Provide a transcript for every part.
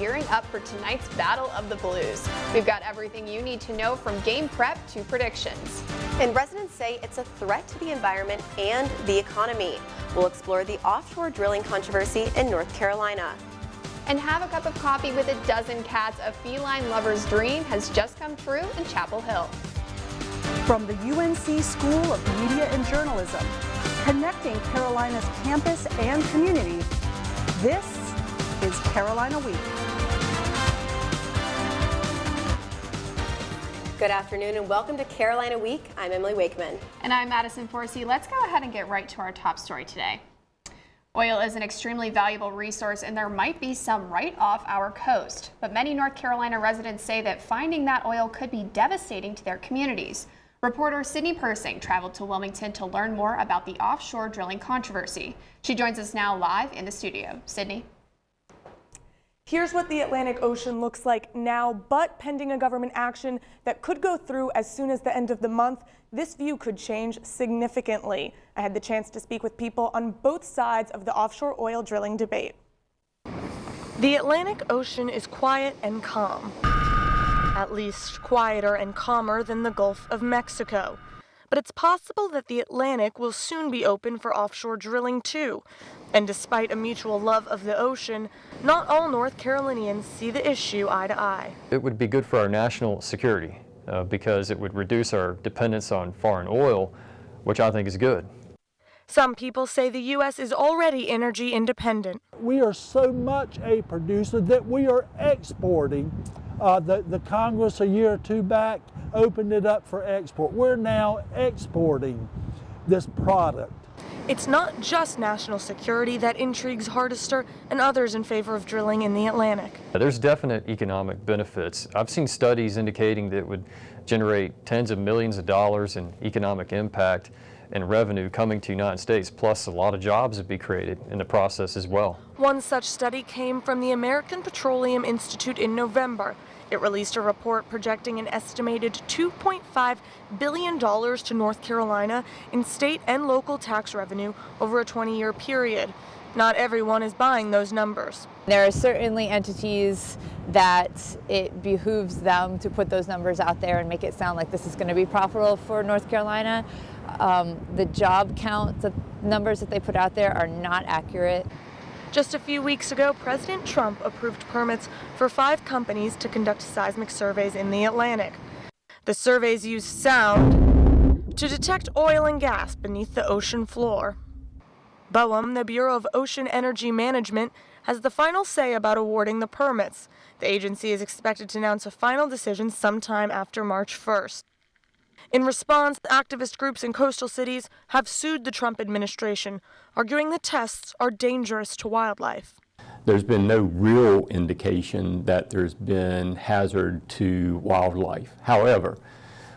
gearing up for tonight's Battle of the Blues. We've got everything you need to know from game prep to predictions. And residents say it's a threat to the environment and the economy. We'll explore the offshore drilling controversy in North Carolina. And have a cup of coffee with a dozen cats. A feline lover's dream has just come true in Chapel Hill. From the UNC School of Media and Journalism, connecting Carolina's campus and community, this is Carolina Week. Good afternoon and welcome to Carolina Week. I'm Emily Wakeman. And I'm Madison Forsey. Let's go ahead and get right to our top story today. Oil is an extremely valuable resource and there might be some right off our coast. But many North Carolina residents say that finding that oil could be devastating to their communities. Reporter Sydney Persing traveled to Wilmington to learn more about the offshore drilling controversy. She joins us now live in the studio. Sydney. Here's what the Atlantic Ocean looks like now, but pending a government action that could go through as soon as the end of the month, this view could change significantly. I had the chance to speak with people on both sides of the offshore oil drilling debate. The Atlantic Ocean is quiet and calm, at least quieter and calmer than the Gulf of Mexico. But it's possible that the Atlantic will soon be open for offshore drilling too. And despite a mutual love of the ocean, not all North Carolinians see the issue eye to eye. It would be good for our national security because it would reduce our dependence on foreign oil, which I think is good. Some people say the U.S. is already energy independent. We are so much a producer that we are exporting. The Congress a year or two back opened it up for export. We're now exporting this product. It's not just national security that intrigues Hardister and others in favor of drilling in the Atlantic. There's definite economic benefits. I've seen studies indicating that it would generate tens of millions of dollars in economic impact and revenue coming to the United States, plus a lot of jobs would be created in the process as well. One such study came from the American Petroleum Institute in November. It released a report projecting an estimated $2.5 billion to North Carolina in state and local tax revenue over a 20-year period. Not everyone is buying those numbers. There are certainly entities that it behooves them to put those numbers out there and make it sound like this is going to be profitable for North Carolina. The job count, the numbers that they put out there are not accurate. Just a few weeks ago, President Trump approved permits for 5 companies to conduct seismic surveys in the Atlantic. The surveys use sound to detect oil and gas beneath the ocean floor. BOEM, the Bureau of Ocean Energy Management, has the final say about awarding the permits. The agency is expected to announce a final decision sometime after March 1st. In response, activist groups in coastal cities have sued the Trump administration, arguing the tests are dangerous to wildlife. There's been no real indication that there's been hazard to wildlife. However,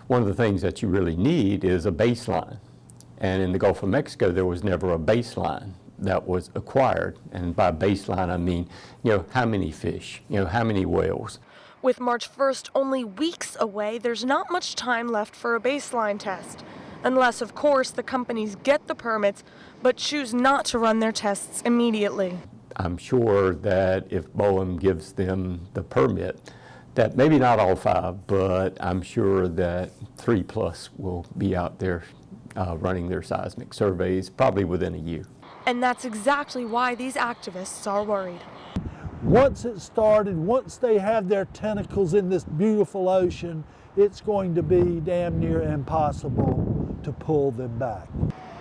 one of the things that you really need is a baseline. And in the Gulf of Mexico, there was never a baseline that was acquired. And by baseline, I mean, how many fish, how many whales. With March 1st only weeks away, there's not much time left for a baseline test. Unless, of course, the companies get the permits, but choose not to run their tests immediately. I'm sure that if BOEM gives them the permit, that maybe not all 5, but I'm sure that 3+ will be out there running their seismic surveys probably within a year. And that's exactly why these activists are worried. Once it started, once they have their tentacles in this beautiful ocean, it's going to be damn near impossible to pull them back.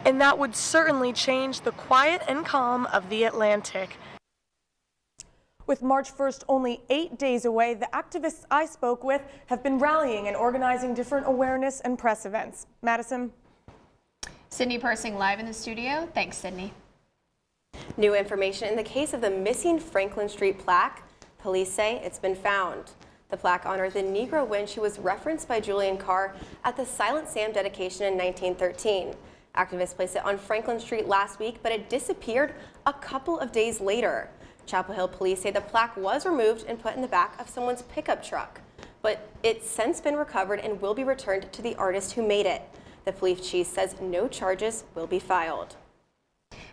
And that would certainly change the quiet and calm of the Atlantic. With March 1st only 8 days away, the activists I spoke with have been rallying and organizing different awareness and press events. Madison? Sydney Persing live in the studio. Thanks, Sydney. New information in the case of the missing Franklin Street plaque. Police say it's been found. The plaque honored the Negro winch who was referenced by Julian Carr at the Silent Sam dedication in 1913. Activists placed it on Franklin Street last week, but it disappeared a couple of days later. Chapel Hill police say the plaque was removed and put in the back of someone's pickup truck, but it's since been recovered and will be returned to the artist who made it. The police chief says no charges will be filed.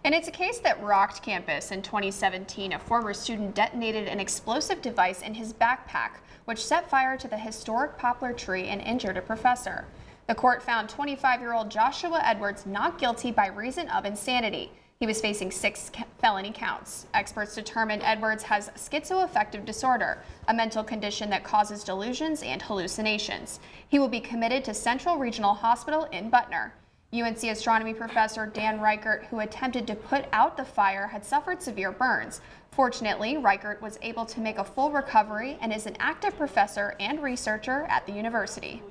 And it's a case that rocked campus. In 2017, a former student detonated an explosive device in his backpack, which set fire to the historic poplar tree and injured a professor. The court found 25-year-old Joshua Edwards not guilty by reason of insanity. He was facing 6 felony counts. Experts determined Edwards has schizoaffective disorder, a mental condition that causes delusions and hallucinations. He will be committed to Central Regional Hospital in Butner. UNC astronomy professor Dan Reichert, who attempted to put out the fire, had suffered severe burns. Fortunately, Reichert was able to make a full recovery and is an active professor and researcher at the university.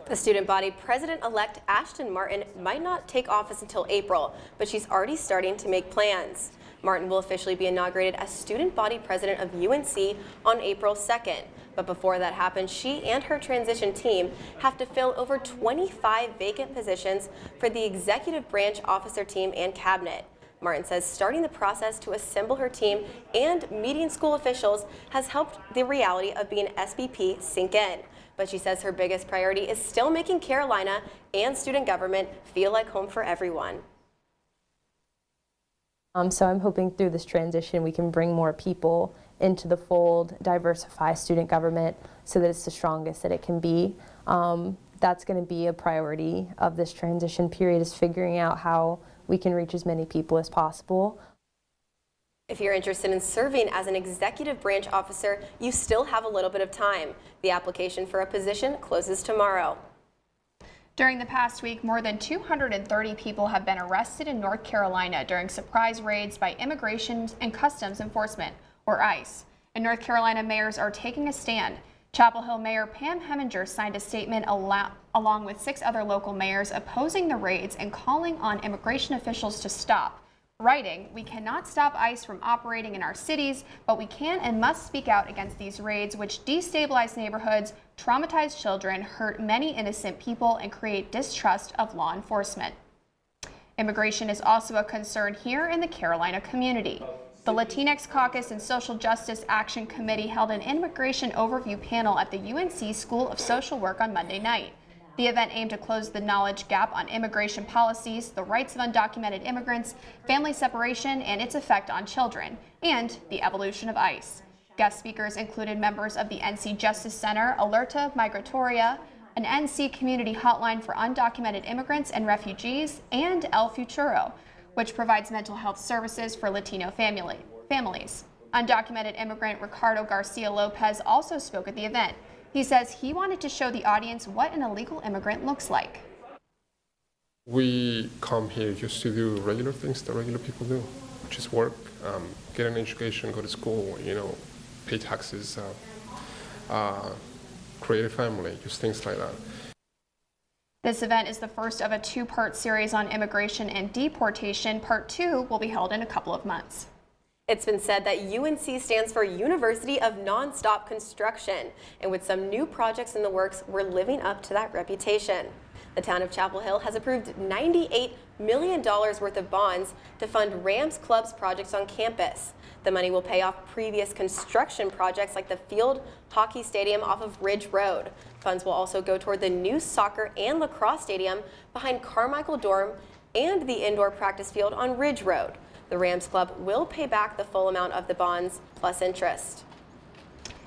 The student body president-elect Ashton Martin might not take office until April, but she's already starting to make plans. Martin will officially be inaugurated as student body president of UNC on April 2nd. But before that happens, she and her transition team have to fill over 25 vacant positions for the executive branch officer team and cabinet. Martin says starting the process to assemble her team and meeting school officials has helped the reality of being SVP sink in. But she says her biggest priority is still making Carolina and student government feel like home for everyone. So I'm hoping through this transition we can bring more people into the fold, diversify student government so that it's the strongest that it can be. That's going to be a priority of this transition period, is figuring out how we can reach as many people as possible. If you're interested in serving as an executive branch officer, you still have a little bit of time. The application for a position closes tomorrow. During the past week, more than 230 people have been arrested in North Carolina during surprise raids by Immigration and Customs Enforcement, or ICE. And North Carolina mayors are taking a stand. Chapel Hill Mayor Pam Heminger signed a statement along with 6 other local mayors opposing the raids and calling on immigration officials to stop. Writing, "We cannot stop ICE from operating in our cities, but we can and must speak out against these raids which destabilize neighborhoods, traumatize children, hurt many innocent people, and create distrust of law enforcement." Immigration is also a concern here in the Carolina community. The Latinx Caucus and Social Justice Action Committee held an immigration overview panel at the UNC School of Social Work on Monday night. The event aimed to close the knowledge gap on immigration policies, the rights of undocumented immigrants, family separation and its effect on children, and the evolution of ICE. Guest speakers included members of the NC Justice Center, Alerta Migratoria, an NC community hotline for undocumented immigrants and refugees, and El Futuro, which provides mental health services for Latino families. Undocumented immigrant Ricardo Garcia Lopez also spoke at the event. He says he wanted to show the audience what an illegal immigrant looks like. We come here just to do regular things that regular people do, which is work, get an education, go to school, pay taxes, create a family, just things like that. This event is the first of a 2-part series on immigration and deportation. Part 2 will be held in a couple of months. It's been said that UNC stands for University of Nonstop Construction, and with some new projects in the works, we're living up to that reputation. The town of Chapel Hill has approved $98 million worth of bonds to fund Rams Club's projects on campus. The money will pay off previous construction projects like the field hockey stadium off of Ridge Road. Funds will also go toward the new soccer and lacrosse stadium behind Carmichael Dorm and the indoor practice field on Ridge Road. The Rams Club will pay back the full amount of the bonds plus interest.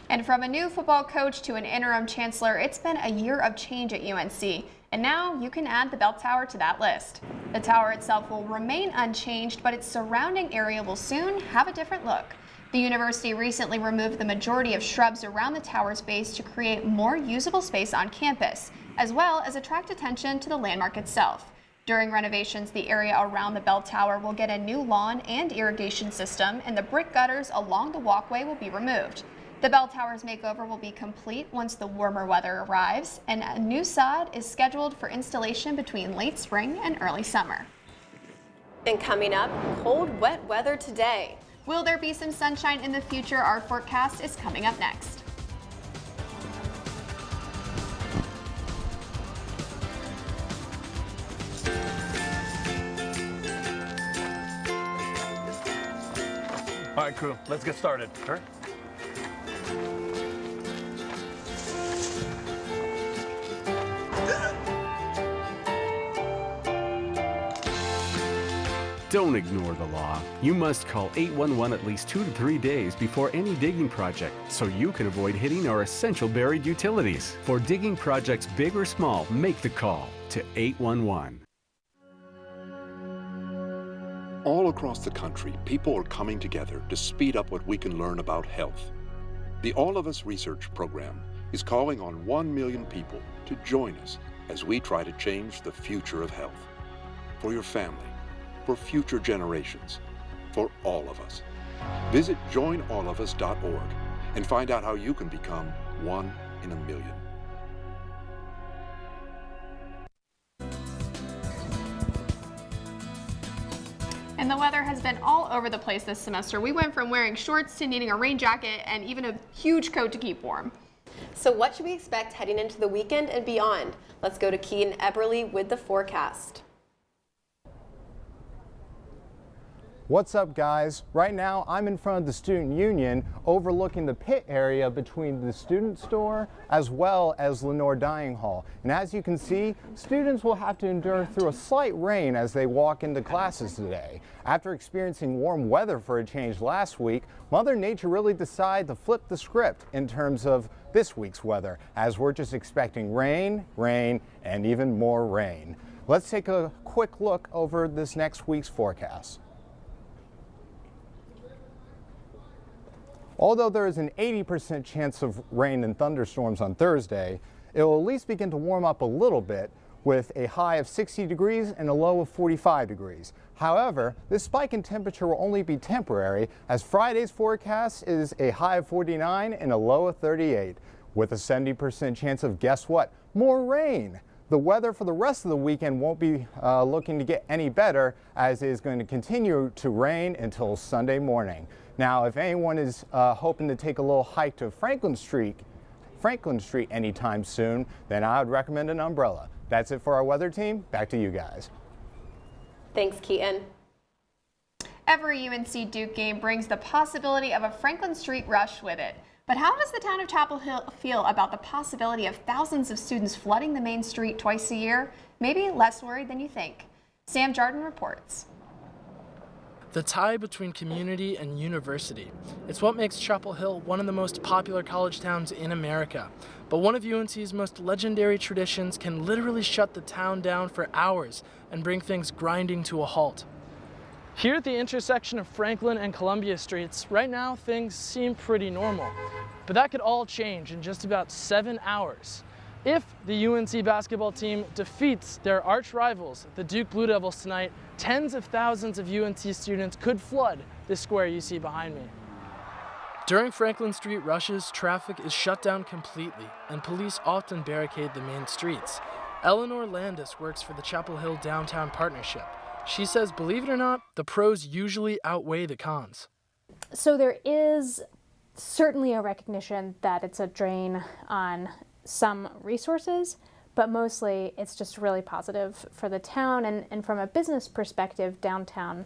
And from a new football coach to an interim chancellor, it's been a year of change at UNC. And now you can add the bell tower to that list. The tower itself will remain unchanged, but its surrounding area will soon have a different look. The university recently removed the majority of shrubs around the tower's base to create more usable space on campus, as well as attract attention to the landmark itself. During renovations, the area around the bell tower will get a new lawn and irrigation system, and the brick gutters along the walkway will be removed. The bell tower's makeover will be complete once the warmer weather arrives, and a new sod is scheduled for installation between late spring and early summer. And coming up, cold, wet weather today. Will there be some sunshine in the future? Our forecast is coming up next. All right, crew, let's get started. Sure. Don't ignore the law. You must call 811 at least 2 to 3 days before any digging project so you can avoid hitting our essential buried utilities. For digging projects big or small, make the call to 811. All across the country, people are coming together to speed up what we can learn about health. The All of Us Research Program is calling on 1 million people to join us as we try to change the future of health. For your family, for future generations, for all of us. Visit joinallofus.org and find out how you can become 1 in a million. And the weather has been all over the place this semester. We went from wearing shorts to needing a rain jacket and even a huge coat to keep warm. So what should we expect heading into the weekend and beyond? Let's go to Keaton Eberly with the forecast. What's up, guys? Right now I'm in front of the Student Union overlooking the pit area between the student store as well as Lenore Dining Hall. And as you can see, students will have to endure through a slight rain as they walk into classes today. After experiencing warm weather for a change last week, Mother Nature really decided to flip the script in terms of this week's weather, as we're just expecting rain, rain, and even more rain. Let's take a quick look over this next week's forecast. Although there is an 80% chance of rain and thunderstorms on Thursday, it will at least begin to warm up a little bit with a high of 60 degrees and a low of 45 degrees. However, this spike in temperature will only be temporary, as Friday's forecast is a high of 49 and a low of 38, with a 70% chance of, guess what, more rain. The weather for the rest of the weekend won't be looking to get any better, as it is going to continue to rain until Sunday morning. Now, if anyone is hoping to take a little hike to Franklin Street anytime soon, then I would recommend an umbrella. That's it for our weather team. Back to you guys. Thanks, Keaton. Every UNC Duke game brings the possibility of a Franklin Street rush with it. But how does the town of Chapel Hill feel about the possibility of thousands of students flooding the main street twice a year? Maybe less worried than you think. Sam Jardin reports. The tie between community and university. It's what makes Chapel Hill one of the most popular college towns in America. But one of UNC's most legendary traditions can literally shut the town down for hours and bring things grinding to a halt. Here at the intersection of Franklin and Columbia Streets, right now things seem pretty normal. But that could all change in just about 7 hours. If the UNC basketball team defeats their arch rivals, the Duke Blue Devils, tonight, tens of thousands of UNC students could flood this square you see behind me. During Franklin Street rushes, traffic is shut down completely, and police often barricade the main streets. Eleanor Landis works for the Chapel Hill Downtown Partnership. She says, believe it or not, the pros usually outweigh the cons. So there is certainly a recognition that it's a drain on some resources, but mostly it's just really positive for the town, and from a business perspective, downtown,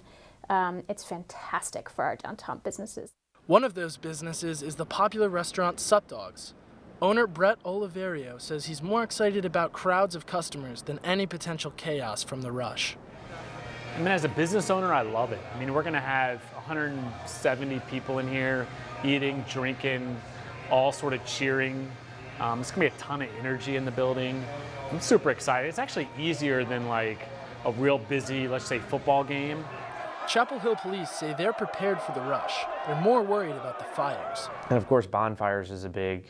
it's fantastic for our downtown businesses. One of those businesses is the popular restaurant Sup Dogs. Owner Brett Oliverio says he's more excited about crowds of customers than any potential chaos from the rush. I mean, as a business owner, I love it. I mean, we're gonna have 170 people in here eating, drinking, all sort of cheering. It's gonna be a ton of energy in the building. I'm super excited. It's actually easier than like a real busy, let's say, football game. Chapel Hill police say they're prepared for the rush. They're more worried about the fires. And of course, bonfires is a big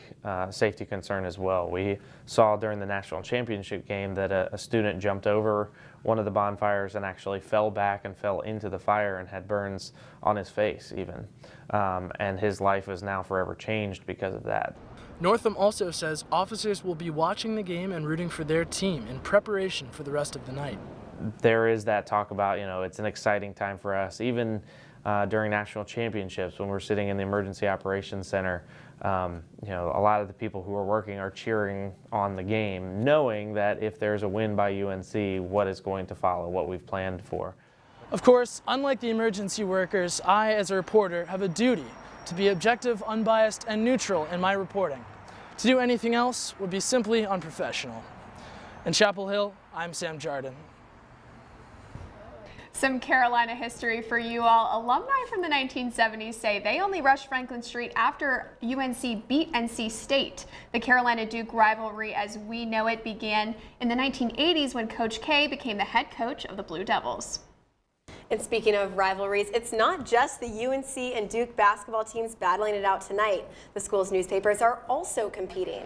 safety concern as well. We saw during the national championship game that a student jumped over one of the bonfires and actually fell back and fell into the fire and had burns on his face even. And his life is now forever changed because of that. Northam also says officers will be watching the game and rooting for their team in preparation for the rest of the night. There is that talk about, you know, it's an exciting time for us. Even during national championships, when we're sitting in the Emergency Operations Center, you know, a lot of the people who are working are cheering on the game, knowing that if there's a win by UNC, what is going to follow, what we've planned for. Of course, unlike the emergency workers, I, as a reporter, have a duty to be objective, unbiased, and neutral in my reporting. To do anything else would be simply unprofessional. In Chapel Hill, I'm Sam Jardin. So Some Carolina history for you all. Alumni from the 1970s say they only rushed Franklin Street after UNC beat NC State. The Carolina-Duke rivalry as we know it began in the 1980s when Coach K became the head coach of the Blue Devils. And speaking of rivalries, it's not just the UNC and Duke basketball teams battling it out tonight. The school's newspapers are also competing.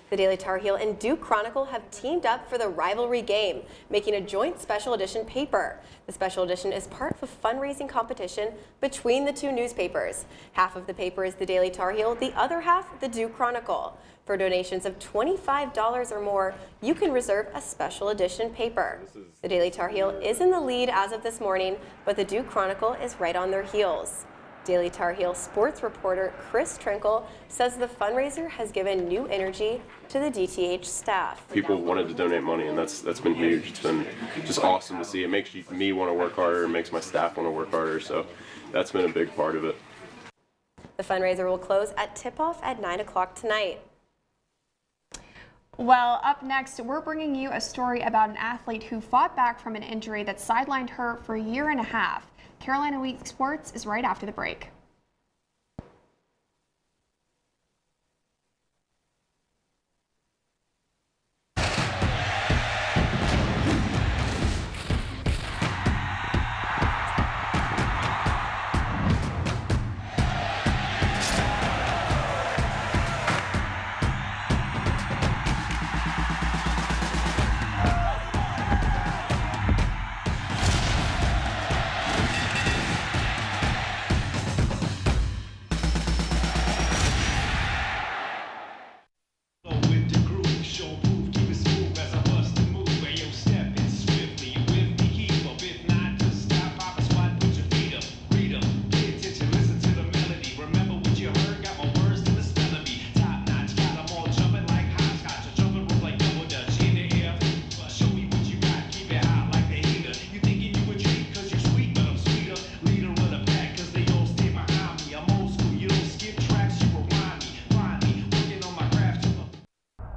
The Daily Tar Heel and Duke Chronicle have teamed up for the rivalry game, making a joint special edition paper. The special edition is part of a fundraising competition between the two newspapers. Half of the paper is the Daily Tar Heel, the other half the Duke Chronicle. For donations of $25 or more, you can reserve a special edition paper. The Daily Tar Heel is in the lead as of this morning, but the Duke Chronicle is right on their heels. Daily Tar Heel sports reporter Chris Trinkle says the fundraiser has given new energy to the DTH staff. People wanted to donate money, and that's been huge. It's been just awesome to see. It makes me want to work harder, it makes my staff want to work harder, so that's been a big part of it. The fundraiser will close at tip-off at 9 o'clock tonight. Well, up next, we're bringing you a story about an athlete who fought back from an injury that sidelined her for a year and a half. Carolina Week Sports is right after the break.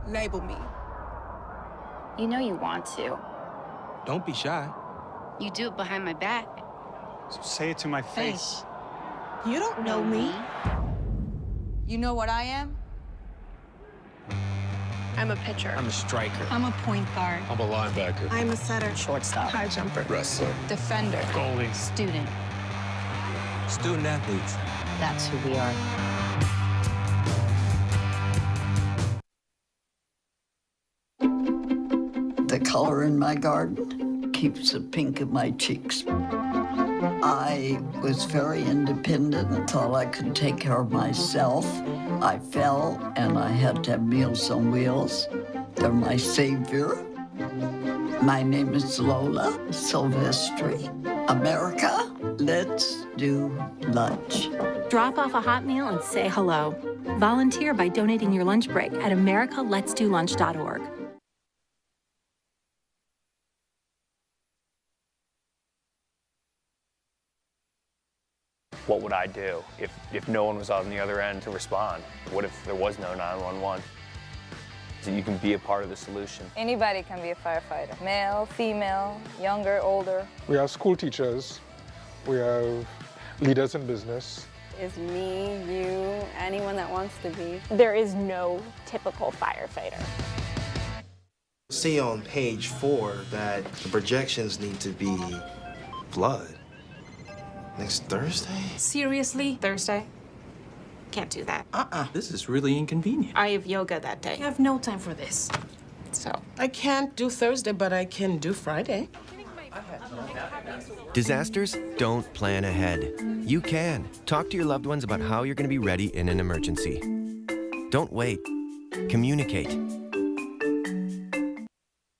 Label me. You know you want to. Don't be shy. You do it behind my back. So say it to my face. You don't know me. You know what I am? I'm a pitcher. I'm a striker. I'm a point guard. I'm a linebacker. I'm a setter. Shortstop. High jumper. Wrestler. Defender. Goalie. Student. Student athletes. That's who we are. The color in my garden keeps the pink in my cheeks. I was very independent and thought I could take care of myself. I fell and I had to have Meals on Wheels. They're my savior. My name is Lola Silvestri. America, let's do lunch. Drop off a hot meal and say hello. Volunteer by donating your lunch break at americaletsdolunch.org. What would I do if no one was on the other end to respond? What if there was no 911? So you can be a part of the solution. Anybody can be a firefighter. Male, female, younger, older. We have school teachers, we have leaders in business. Is me, you, anyone that wants to be. There is no typical firefighter. See on page 4 that the projections need to be blood. Next Thursday? Seriously? Thursday? Can't do that. This is really inconvenient. I have yoga that day. I have no time for this. So. I can't do Thursday, but I can do Friday. Disasters don't plan ahead. You can. Talk to your loved ones about how you're going to be ready in an emergency. Don't wait. Communicate.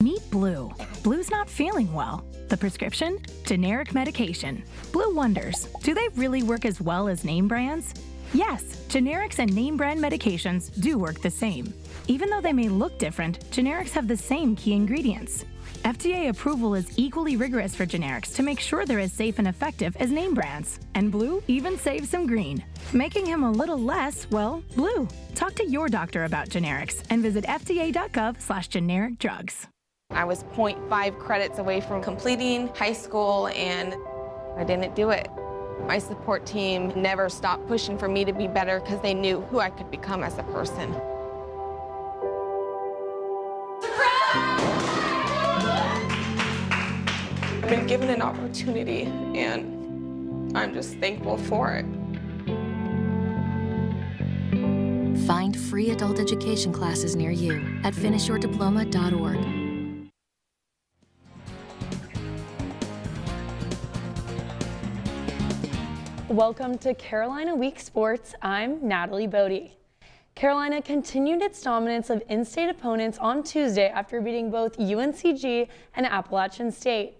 Meet Blue. Blue's not feeling well. The prescription? Generic medication. Blue wonders, do they really work as well as name brands? Yes, generics and name brand medications do work the same. Even though they may look different, generics have the same key ingredients. FDA approval is equally rigorous for generics to make sure they're as safe and effective as name brands. And Blue even saves some green, making him a little less, well, blue. Talk to your doctor about generics and visit fda.gov/generic drugs. I was 0.5 credits away from completing high school, and I didn't do it. My support team never stopped pushing for me to be better because they knew who I could become as a person. I've been given an opportunity, and I'm just thankful for it. Find free adult education classes near you at finishyourdiploma.org. Welcome to Carolina Week Sports. I'm Natalie Bodie. Carolina continued its dominance of in-state opponents on Tuesday after beating both UNCG and Appalachian State.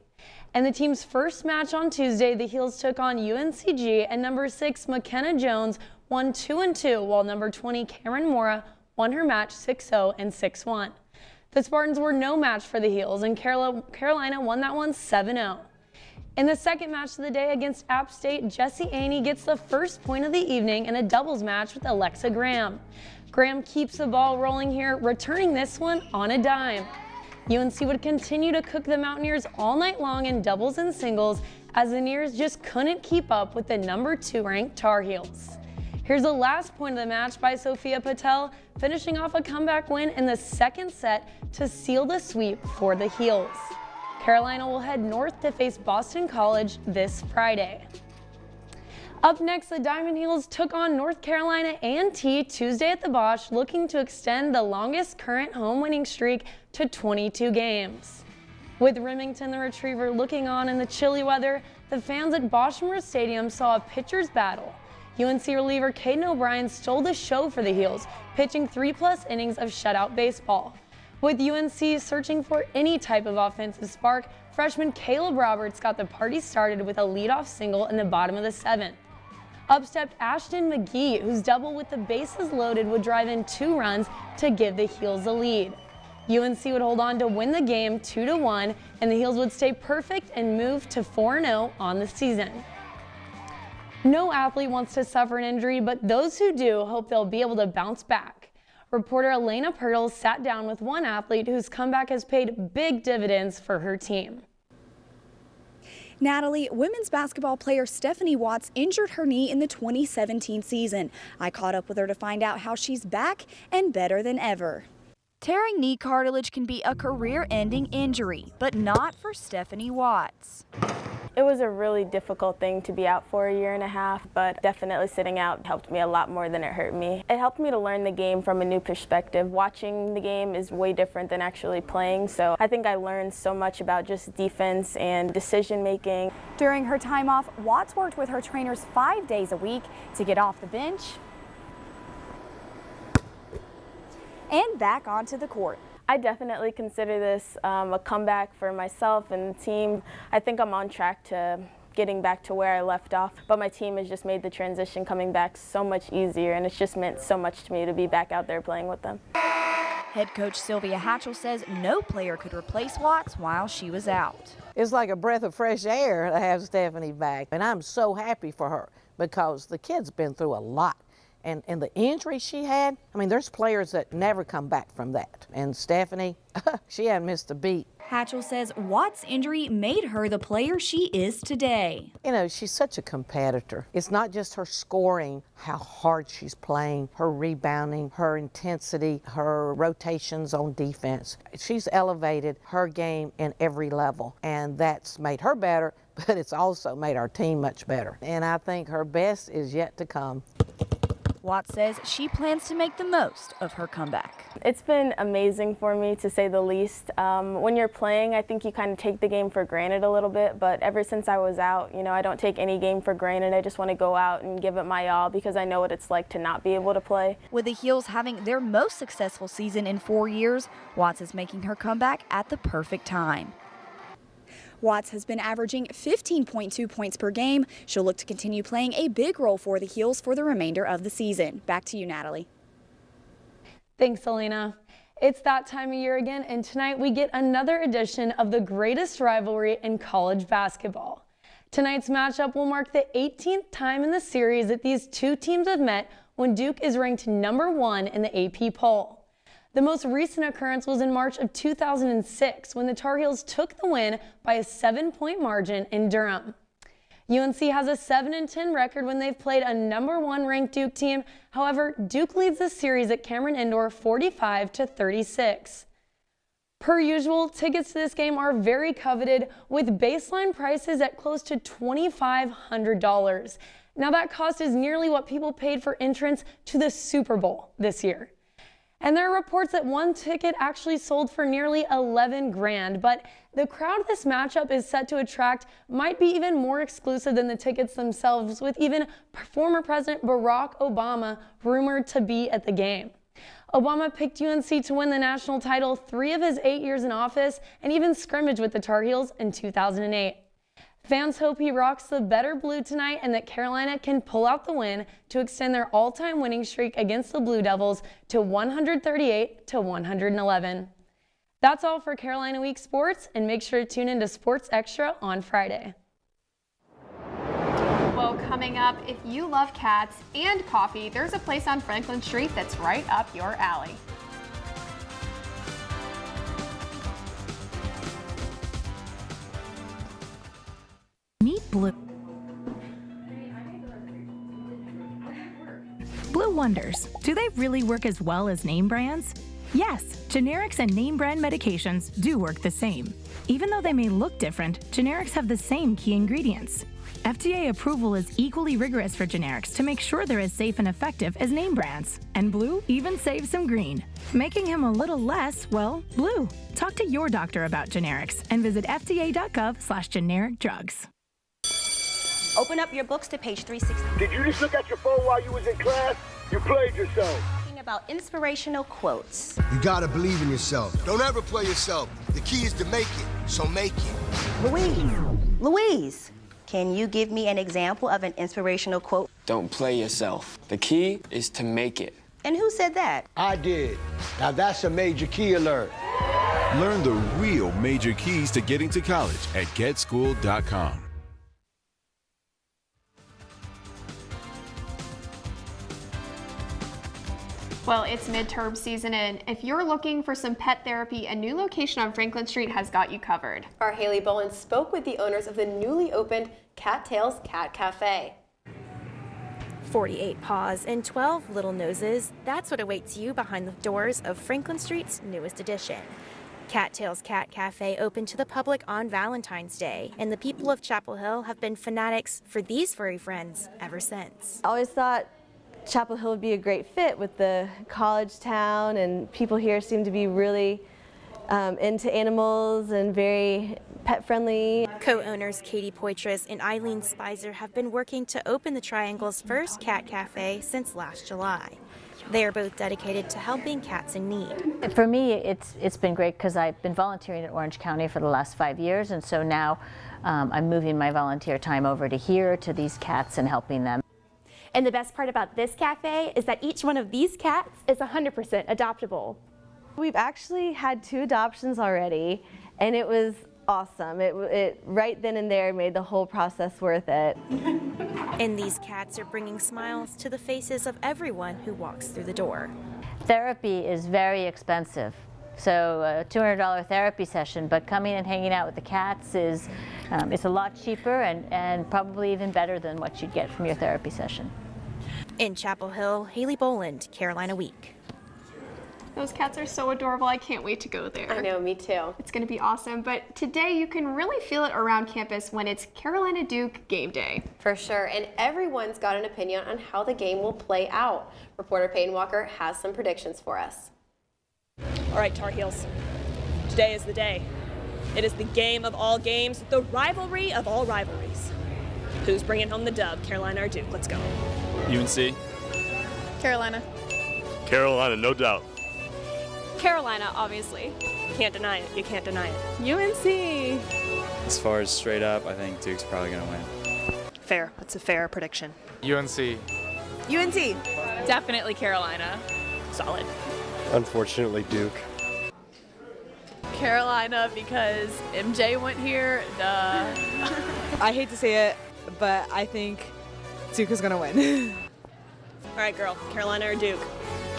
In the team's first match on Tuesday, the Heels took on UNCG, and number 6 McKenna Jones won 2-2, while number 20 Cameron Mora won her match 6-0 and 6-1. The Spartans were no match for the Heels, and Carolina won that one 7-0. In the second match of the day against App State, Jessie Aney gets the first point of the evening in a doubles match with Alexa Graham. Graham keeps the ball rolling here, returning this one on a dime. UNC would continue to cook the Mountaineers all night long in doubles and singles, as the Neers just couldn't keep up with the number 2 ranked Tar Heels. Here's the last point of the match by Sophia Patel, finishing off a comeback win in the second set to seal the sweep for the Heels. Carolina will head north to face Boston College this Friday. Up next, the Diamond Heels took on North Carolina A&T Tuesday at the Bosch, looking to extend the longest current home winning streak to 22 games. With Remington the Retriever looking on in the chilly weather, the fans at Bosch-Memorial Stadium saw a pitcher's battle. UNC reliever Caden O'Brien stole the show for the Heels, pitching 3+ innings of shutout baseball. With UNC searching for any type of offensive spark, freshman Caleb Roberts got the party started with a leadoff single in the bottom of the 7th. Up stepped Ashton McGee, whose double with the bases loaded would drive in 2 runs to give the Heels the lead. UNC would hold on to win the game 2-1, and the Heels would stay perfect and move to 4-0 on the season. No athlete wants to suffer an injury, but those who do hope they'll be able to bounce back. Reporter Elena Pirtles sat down with one athlete whose comeback has paid big dividends for her team. Natalie, women's basketball player Stephanie Watts injured her knee in the 2017 season. I caught up with her to find out how she's back and better than ever. Tearing knee cartilage can be a career-ending injury, but not for Stephanie Watts. It was a really difficult thing to be out for a year and a half, but definitely sitting out helped me a lot more than it hurt me. It helped me to learn the game from a new perspective. Watching the game is way different than actually playing, so I think I learned so much about just defense and decision making. During her time off, Watts worked with her trainers 5 days a week to get off the bench and back onto the court. I definitely consider this a comeback for myself and the team. I think I'm on track to getting back to where I left off, but my team has just made the transition coming back so much easier, and it's just meant so much to me to be back out there playing with them. Head coach Sylvia Hatchell says no player could replace Watts while she was out. It's like a breath of fresh air to have Stephanie back, and I'm so happy for her because the kid's been through a lot. And the injury she had, I mean, there's players that never come back from that. And Stephanie, she hadn't missed a beat. Hatchell says Watts' injury made her the player she is today. You know, she's such a competitor. It's not just her scoring, how hard she's playing, her rebounding, her intensity, her rotations on defense. She's elevated her game in every level, and that's made her better, but it's also made our team much better. And I think her best is yet to come. Watts says she plans to make the most of her comeback. It's been amazing for me, to say the least. When you're playing, I think you kind of take the game for granted a little bit, but ever since I was out, you know, I don't take any game for granted. I just want to go out and give it my all because I know what it's like to not be able to play. With the Heels having their most successful season in 4 years, Watts is making her comeback at the perfect time. Watts has been averaging 15.2 points per game. She'll look to continue playing a big role for the Heels for the remainder of the season. Back to you, Natalie. Thanks, Elena. It's that time of year again, and tonight we get another edition of the greatest rivalry in college basketball. Tonight's matchup will mark the 18th time in the series that these two teams have met when Duke is ranked #1 in the AP poll. The most recent occurrence was in March of 2006 when the Tar Heels took the win by a 7-point margin in Durham. UNC has a 7-10 record when they've played a #1 ranked Duke team. However, Duke leads the series at Cameron Indoor 45-36. Per usual, tickets to this game are very coveted, with baseline prices at close to $2,500. Now that cost is nearly what people paid for entrance to the Super Bowl this year. And there are reports that one ticket actually sold for nearly $11 grand, but the crowd this matchup is set to attract might be even more exclusive than the tickets themselves, with even former President Barack Obama rumored to be at the game. Obama picked UNC to win the national title 3 of his 8 years in office and even scrimmaged with the Tar Heels in 2008. Fans hope he rocks the better blue tonight and that Carolina can pull out the win to extend their all-time winning streak against the Blue Devils to 138-111. That's all for Carolina Week Sports, and make sure to tune into Sports Extra on Friday. Well, coming up, if you love cats and coffee, there's a place on Franklin Street that's right up your alley. Meet Blue. Blue Wonders. Do they really work as well as name brands? Yes, generics and name brand medications do work the same. Even though they may look different, generics have the same key ingredients. FDA approval is equally rigorous for generics to make sure they're as safe and effective as name brands. And Blue even saves some green, making him a little less, well, blue. Talk to your doctor about generics and visit fda.gov/generic drugs. Open up your books to page 360. Did you just look at your phone while you was in class? You played yourself. Talking about inspirational quotes. You gotta believe in yourself. Don't ever play yourself. The key is to make it, so make it. Louise, can you give me an example of an inspirational quote? Don't play yourself. The key is to make it. And who said that? I did. Now that's a major key alert. Learn the real major keys to getting to college at GetSchool.com. Well, it's midterm season, and if you're looking for some pet therapy, a new location on Franklin Street has got you covered. Our Haley Bowen spoke with the owners of the newly opened Cattails Cat Cafe. 48 paws and 12 little noses, that's what awaits you behind the doors of Franklin Street's newest addition. Cattails Cat Cafe opened to the public on Valentine's Day, and the people of Chapel Hill have been fanatics for these furry friends ever since. I always thought Chapel Hill would be a great fit with the college town, and people here seem to be really into animals and very pet friendly. Co-owners Katie Poitras and Eileen Spicer have been working to open the Triangle's first cat cafe since last July. They are both dedicated to helping cats in need. For me, it's been great because I've been volunteering in Orange County for the last 5 years, and so now I'm moving my volunteer time over to here to these cats and helping them. And the best part about this cafe is that each one of these cats is 100% adoptable. We've actually had 2 adoptions already, and it was awesome. It right then and there made the whole process worth it. And these cats are bringing smiles to the faces of everyone who walks through the door. Therapy is very expensive. So a $200 therapy session, but coming and hanging out with the cats is it's a lot cheaper and probably even better than what you'd get from your therapy session. In Chapel Hill, Haley Boland, Carolina Week. Those cats are so adorable. I can't wait to go there. I know, me too. It's going to be awesome. But today you can really feel it around campus when it's Carolina Duke game day. For sure. And everyone's got an opinion on how the game will play out. Reporter Peyton Walker has some predictions for us. All right, Tar Heels. Today is the day. It is the game of all games, the rivalry of all rivalries. Who's bringing home the dub, Carolina or Duke? Let's go. UNC. Carolina. Carolina, no doubt. Carolina, obviously. Can't deny it. You can't deny it. UNC. As far as straight up, I think Duke's probably going to win. Fair. That's a fair prediction. UNC. UNC. Definitely Carolina. Solid. Unfortunately, Duke. Carolina, because MJ went here. Duh. I hate to say it, but I think Duke is going to win. All right, girl. Carolina or Duke?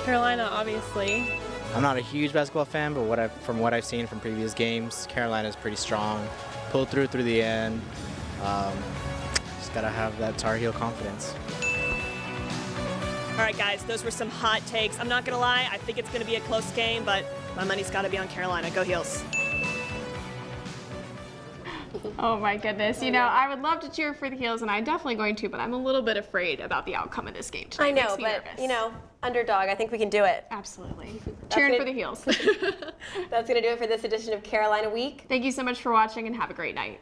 Carolina, obviously. I'm not a huge basketball fan, but from what I've seen from previous games, Carolina's pretty strong. Pulled through the end. gotta have that Tar Heel confidence. All right, guys, those were some hot takes. I'm not going to lie, I think it's going to be a close game, but my money's got to be on Carolina. Go Heels. Oh my goodness. You know, I would love to cheer for the Heels, and I'm definitely going to, but I'm a little bit afraid about the outcome of this game today. I know, Makes me but nervous. you know, underdog, I think we can do it. Absolutely. Cheering for the Heels. That's going to do it for this edition of Carolina Week. Thank you so much for watching, and have a great night.